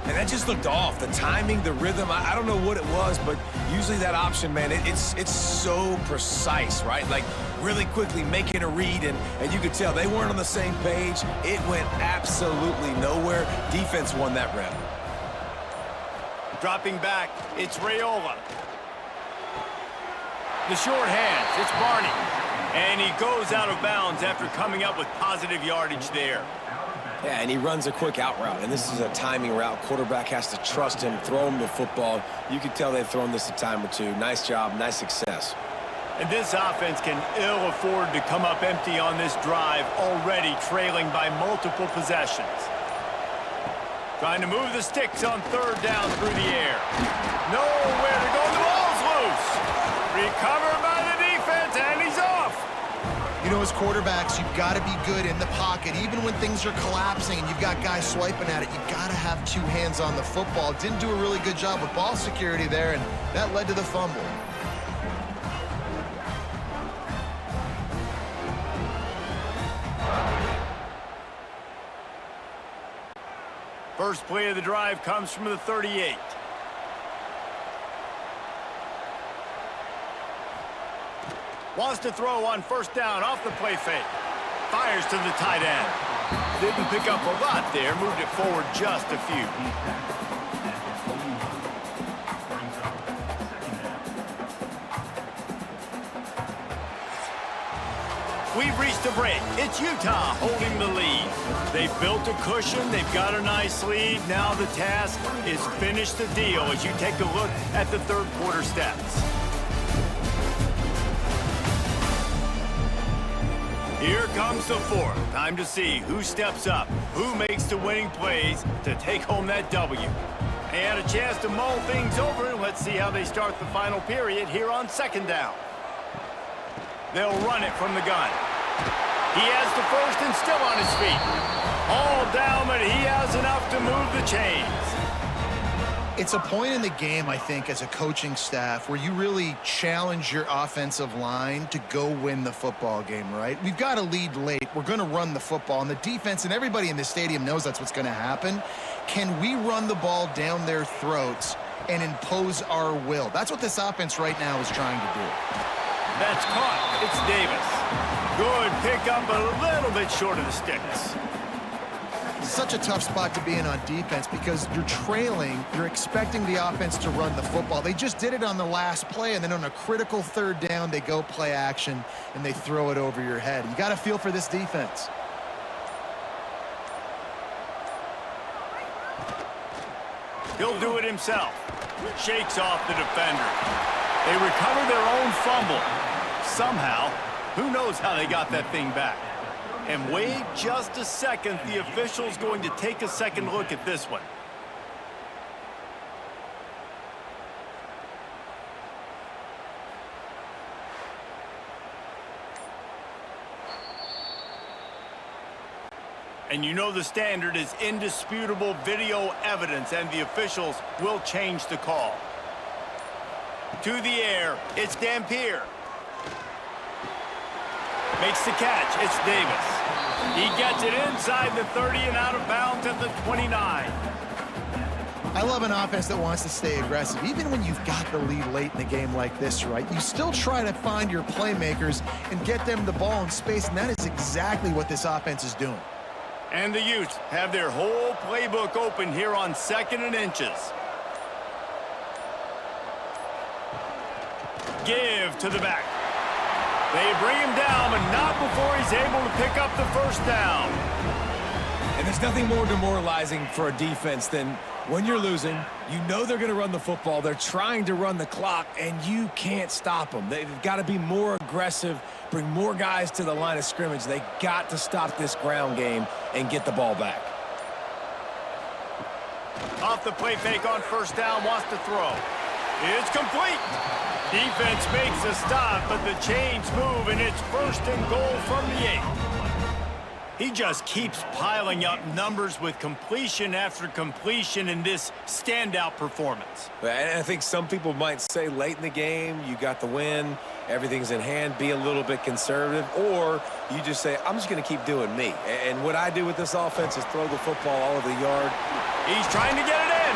And that just looked off. The timing, the rhythm, I don't know what it was, but usually that option, man, it's so precise, right? Like really quickly making a read, and you could tell they weren't on the same page. It went absolutely nowhere. Defense won that rep. Dropping back, it's Raiola. The short hands, it's Barney. And he goes out of bounds after coming up with positive yardage there. Yeah, and he runs a quick out route, and this is a timing route. Quarterback has to trust him, throw him the football. You can tell they've thrown this a time or two. Nice job, nice success. And this offense can ill afford to come up empty on this drive, already trailing by multiple possessions. Trying to move the sticks on 3rd down through the air. Nowhere to go. The ball's loose. Recovered by the defense, and he's off. You know, as quarterbacks, you've got to be good in the pocket. Even when things are collapsing and you've got guys swiping at it, you've got to have 2 hands on the football. Didn't do a really good job with ball security there, and that led to the fumble. First play of the drive comes from the 38. Wants to throw on 1st down off the play fake. Fires to the tight end. Didn't pick up a lot there. Moved it forward just a few. We've reached a break. It's Utah holding the lead. They've built a cushion. They've got a nice lead. Now the task is finish the deal as you take a look at the 3rd quarter stats. Here comes the 4th. Time to see who steps up, who makes the winning plays to take home that W. They had a chance to mull things over, and let's see how they start the final period here on 2nd down. They'll run it from the gun. He has the 1st and still on his feet. All down, but he has enough to move the chains. It's a point in the game, I think, as a coaching staff where you really challenge your offensive line to go win the football game, right? We've got to lead late. We're going to run the football, and the defense and everybody in the stadium knows that's what's going to happen. Can we run the ball down their throats and impose our will? That's what this offense right now is trying to do. That's caught. It's Davis. Good pickup, a little bit short of the sticks. Such a tough spot to be in on defense because you're trailing, you're expecting the offense to run the football. They just did it on the last play, and then on a critical third down, they go play action, and they throw it over your head. You got to feel for this defense. He'll do it himself. Shakes off the defender. They recover their own fumble. Somehow, who knows how they got that thing back. And wait just a second, the official's going to take a second look at this one. And you know the standard is indisputable video evidence, and the officials will change the call. To the air, it's Dampier. Makes the catch, it's Davis. He gets it inside the 30 and out of bounds at the 29. I love an offense that wants to stay aggressive. Even when you've got the lead late in the game like this, right, you still try to find your playmakers and get them the ball in space, and that is exactly what this offense is doing. And the Utes have their whole playbook open here on 2nd and inches. Give to the back. They bring him down, but not before he's able to pick up the first down. And there's nothing more demoralizing for a defense than when you're losing, you know they're going to run the football, they're trying to run the clock, and you can't stop them. They've got to be more aggressive, bring more guys to the line of scrimmage. They got to stop this ground game and get the ball back. Off the play fake on first down, wants to throw. It's complete. Defense makes a stop, but the chains move, and it's 1st and goal from the 8. He just keeps piling up numbers with completion after completion in this standout performance. And I think some people might say late in the game, you got the win, everything's in hand, be a little bit conservative, or you just say, I'm just going to keep doing me. And what I do with this offense is throw the football all over the yard. He's trying to get it in.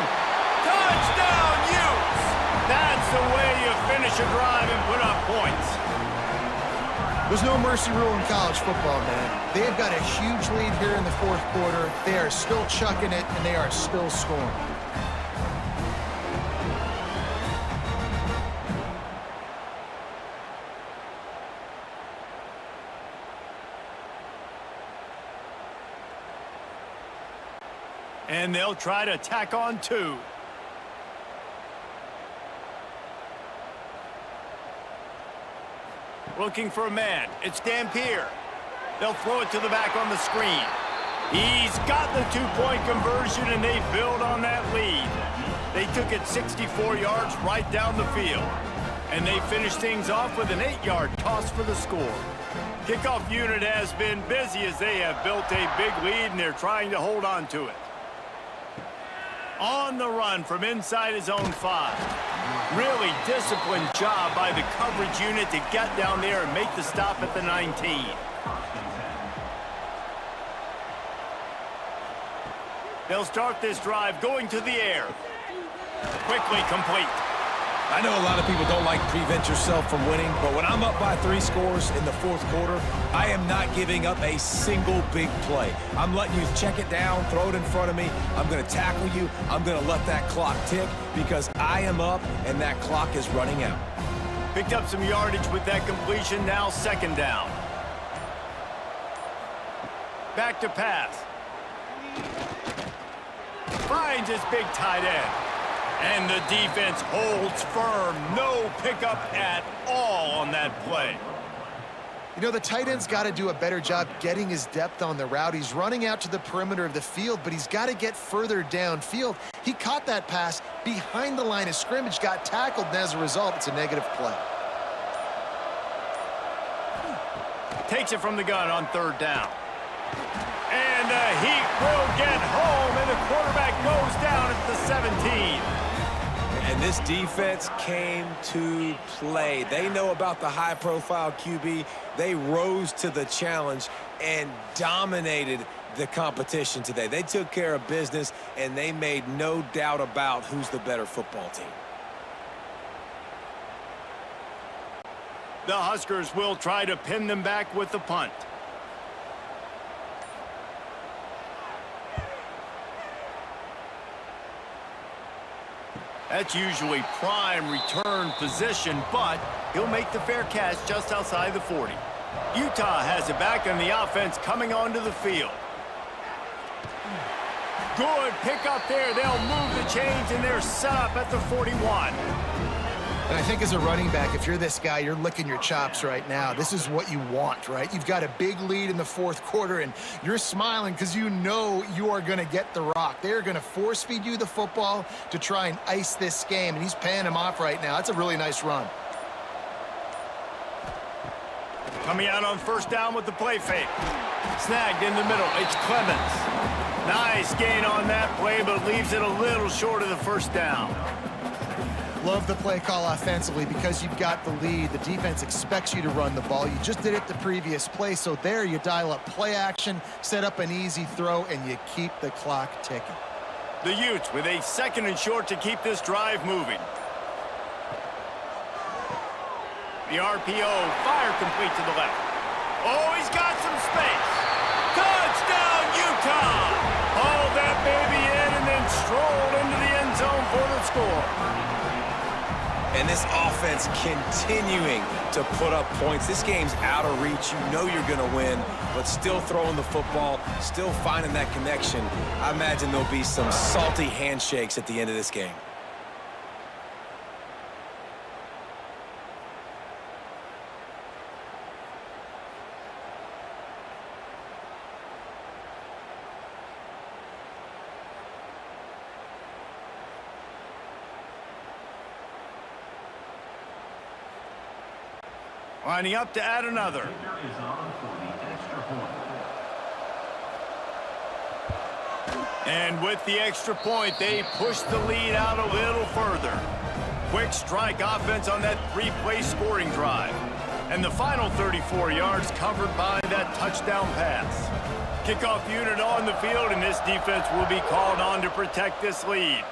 Touchdown, Utes! That's the way you finish a drive and put up points. There's no mercy rule in college football, man. They've got a huge lead here in the 4th quarter. They are still chucking it, and they are still scoring. And they'll try to tack on 2. Looking for a man. It's Dampier. They'll throw it to the back on the screen. He's got the 2-point conversion, and they build on that lead. They took it 64 yards right down the field. And they finished things off with an 8-yard toss for the score. Kickoff unit has been busy as they have built a big lead, and they're trying to hold on to it. On the run from inside his own 5. Really disciplined job by the coverage unit to get down there and make the stop at the 19. They'll start this drive going to the air. Quickly complete. I know a lot of people don't like prevent yourself from winning, but when I'm up by 3 scores in the 4th quarter, I am not giving up a single big play. I'm letting you check it down, throw it in front of me. I'm going to tackle you. I'm going to let that clock tick because I am up and that clock is running out. Picked up some yardage with that completion, now 2nd down. Back to pass. Finds his big tight end. And the defense holds firm. No pickup at all on that play. You know, the tight end's got to do a better job getting his depth on the route. He's running out to the perimeter of the field, but he's got to get further downfield. He caught that pass behind the line of scrimmage, got tackled, and as a result, it's a negative play. Takes it from the gun on 3rd down. And the Heat will get home, and the quarterback goes down at the 17. And this defense came to play. They know about the high-profile QB. They rose to the challenge and dominated the competition today. They took care of business, and they made no doubt about who's the better football team. The Huskers will try to pin them back with the punt. That's usually prime return position, but he'll make the fair catch just outside the 40. Utah has it back, and the offense coming onto the field. Good pick up there. They'll move the chains, and they're set up at the 41. And I think as a running back, if you're this guy, you're licking your chops right now. This is what you want, right? You've got a big lead in the fourth quarter, and you're smiling because you know you are going to get the rock. They're going to force feed you the football to try and ice this game, and he's paying him off right now. That's a really nice run. Coming out on first down with the play fake. Snagged in the middle. It's Clemens. Nice gain on that play, but leaves it a little short of the first down. Love the play call offensively because you've got the lead. The defense expects you to run the ball. You just did it the previous play, so there you dial up play action, set up an easy throw, and you keep the clock ticking. The Utes with a 2nd and short to keep this drive moving. The RPO, fire complete to the left. Oh, he's got some space. Touchdown, Utah! Hauled that baby in and then strolled into the end zone for the score. And this offense continuing to put up points. This game's out of reach. You know you're going to win, but still throwing the football, still finding that connection. I imagine there'll be some salty handshakes at the end of this game. Lining up to add another. And with the extra point, they push the lead out a little further. Quick strike offense on that 3-play scoring drive. And the final 34 yards covered by that touchdown pass. Kickoff unit on the field, and this defense will be called on to protect this lead.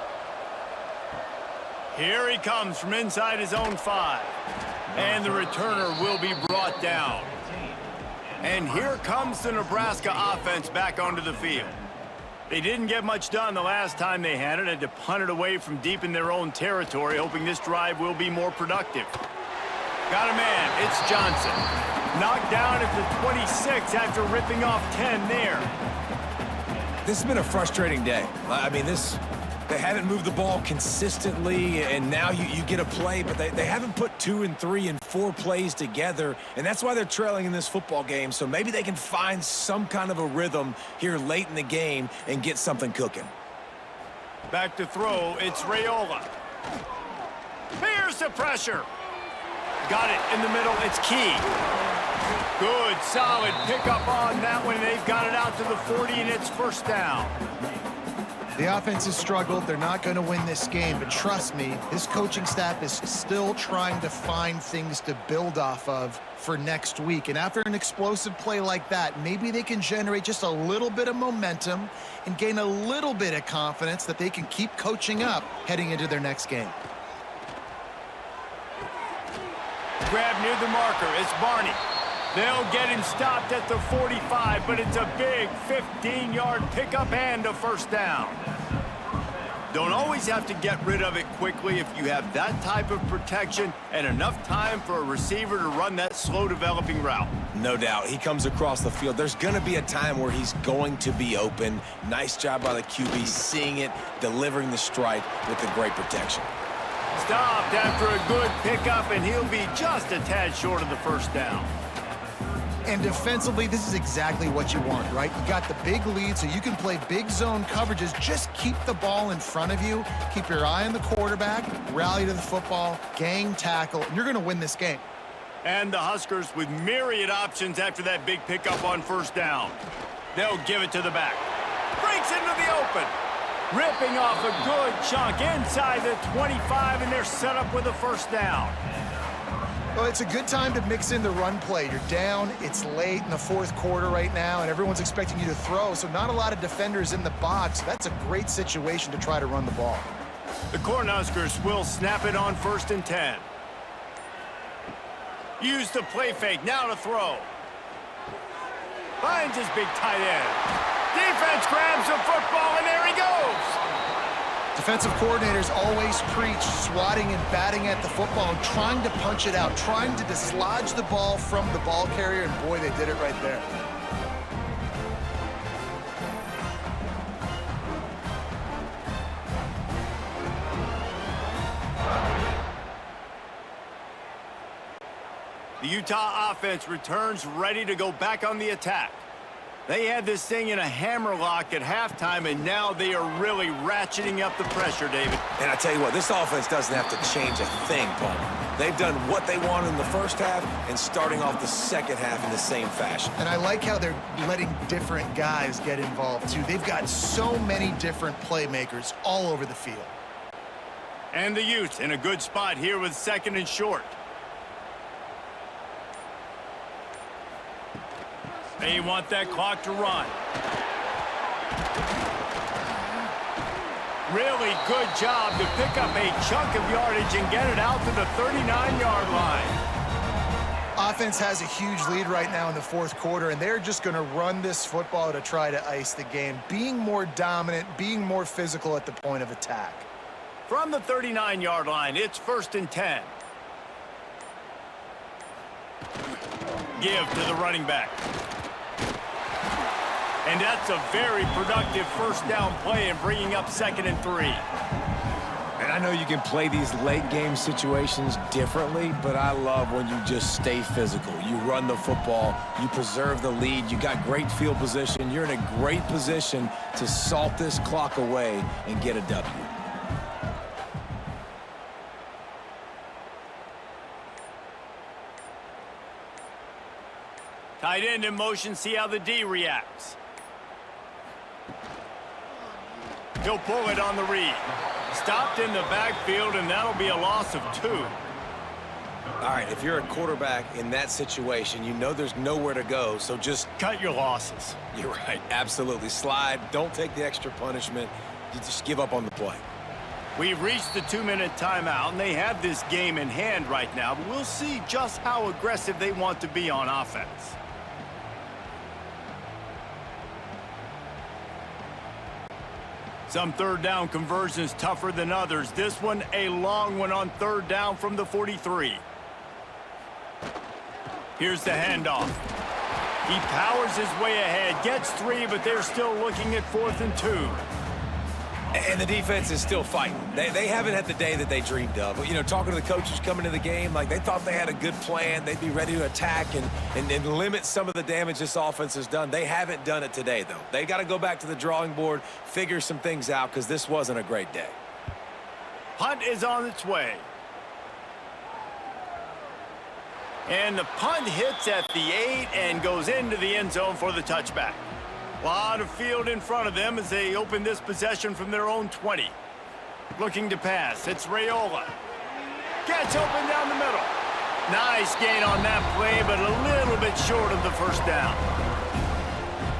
Here he comes from inside his own 5. And the returner will be brought down. And here comes the Nebraska offense back onto the field. They didn't get much done the last time they had it, and to punt it away from deep in their own territory, hoping this drive will be more productive. Got a man, it's Johnson. Knocked down at the 26 after ripping off 10 there. This has been a frustrating day. I mean, they haven't moved the ball consistently, and now you get a play, but they haven't put 2 and 3 and 4 plays together, and that's why they're trailing in this football game. So maybe they can find some kind of a rhythm here late in the game and get something cooking. Back to throw, it's Raiola. Here's the pressure. Got it in the middle, it's Key. Good, solid pickup on that one. They've got it out to the 40, and it's first down. The offense has struggled. They're not going to win this game, but trust me, this coaching staff is still trying to find things to build off of for next week. And after an explosive play like that, maybe they can generate just a little bit of momentum and gain a little bit of confidence that they can keep coaching up heading into their next game. Grab near the marker, it's Barney. They'll get him stopped at the 45, but it's a big 15-yard pickup and a first down. Don't always have to get rid of it quickly if you have that type of protection and enough time for a receiver to run that slow-developing route. No doubt. He comes across the field. There's going to be a time where he's going to be open. Nice job by the QB seeing it, delivering the strike with the great protection. Stopped after a good pickup, and he'll be just a tad short of the first down. And defensively, this is exactly what you want, right? You got the big lead, so you can play big zone coverages. Just keep the ball in front of you. Keep your eye on the quarterback, rally to the football, gang tackle, and you're going to win this game. And the Huskers with myriad options after that big pickup on first down. They'll give it to the back. Breaks into the open. Ripping off a good chunk inside the 25, and they're set up with a first down. Well, it's a good time to mix in the run play. You're down, it's late in the fourth quarter right now, and everyone's expecting you to throw, so not a lot of defenders in the box. That's a great situation to try to run the ball. The Cornhuskers will snap it on 1st and 10. Use the play fake, now to throw. Finds his big tight end. Defense grabs the football, and there he goes. Defensive coordinators always preach swatting and batting at the football and trying to punch it out, trying to dislodge the ball from the ball carrier, and boy, they did it right there. The Utah offense returns ready to go back on the attack. They had this thing in a hammerlock at halftime, and now they are really ratcheting up the pressure, David. And I tell you what, this offense doesn't have to change a thing, Palmer. They've done what they wanted in the first half and starting off the second half in the same fashion. And I like how they're letting different guys get involved, too. They've got so many different playmakers all over the field. And the Utes in a good spot here with 2nd and short. They want that clock to run. Really good job to pick up a chunk of yardage and get it out to the 39-yard line. Offense has a huge lead right now in the 4th quarter, and they're just going to run this football to try to ice the game, being more dominant, being more physical at the point of attack. From the 39-yard line, it's 1st and 10. Give to the running back. And that's a very productive first down play in bringing up 2nd and 3. And I know you can play these late game situations differently, but I love when you just stay physical. You run the football, you preserve the lead, you got great field position, you're in a great position to salt this clock away and get a W. Tight end in motion, see how the D reacts. He'll pull it on the read. Stopped in the backfield, and that'll be a loss of 2. All right, if you're a quarterback in that situation, you know there's nowhere to go, so just cut your losses. You're right, absolutely. Slide, don't take the extra punishment. You just give up on the play. We've reached the 2-minute timeout, and they have this game in hand right now, but we'll see just how aggressive they want to be on offense. Some 3rd down conversions tougher than others. This one, a long one on 3rd down from the 43. Here's the handoff. He powers his way ahead, gets 3, but they're still looking at 4th and 2. And the defense is still fighting. They haven't had the day that they dreamed of. You know, talking to the coaches coming into the game, like they thought they had a good plan. They'd be ready to attack and limit some of the damage this offense has done. They haven't done it today, though. They got to go back to the drawing board, figure some things out, because this wasn't a great day. Punt is on its way. And the punt hits at the 8 and goes into the end zone for the touchback. A lot of field in front of them as they open this possession from their own 20. Looking to pass. It's Raiola. Gets open down the middle. Nice gain on that play, but a little bit short of the first down.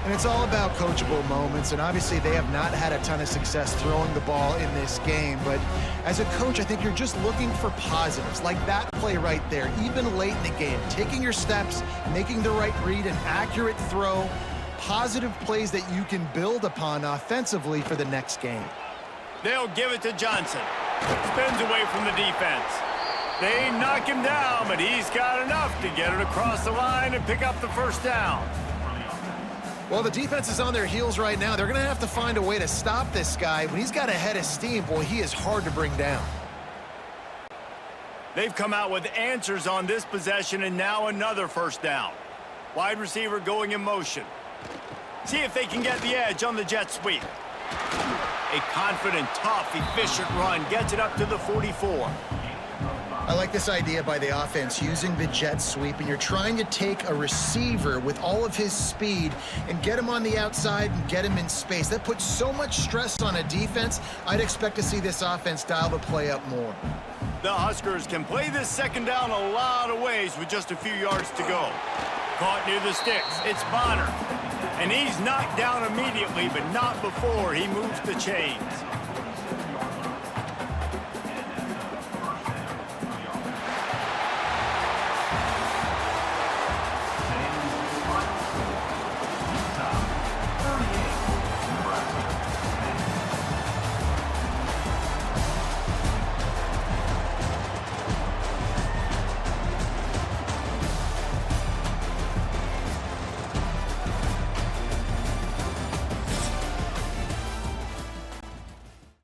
And it's all about coachable moments, and obviously they have not had a ton of success throwing the ball in this game. But as a coach, I think you're just looking for positives, like that play right there, even late in the game. Taking your steps, making the right read, an accurate throw. Positive plays that you can build upon offensively for the next game. They'll give it to Johnson. Spins away from the defense. They knock him down, but he's got enough to get it across the line and pick up the first down. Well, the defense is on their heels right now. They're going to have to find a way to stop this guy. When he's got a head of steam, boy, he is hard to bring down. They've come out with answers on this possession, and now another first down. Wide receiver going in motion. See if they can get the edge on the jet sweep. A confident, tough, efficient run gets it up to the 44. I like this idea by the offense, using the jet sweep, and you're trying to take a receiver with all of his speed and get him on the outside and get him in space. That puts so much stress on a defense. I'd expect to see this offense dial the play up more. The Huskers can play this 2nd down a lot of ways with just a few yards to go. Caught near the sticks. It's Bonner. And he's knocked down immediately, but not before he moves the chains.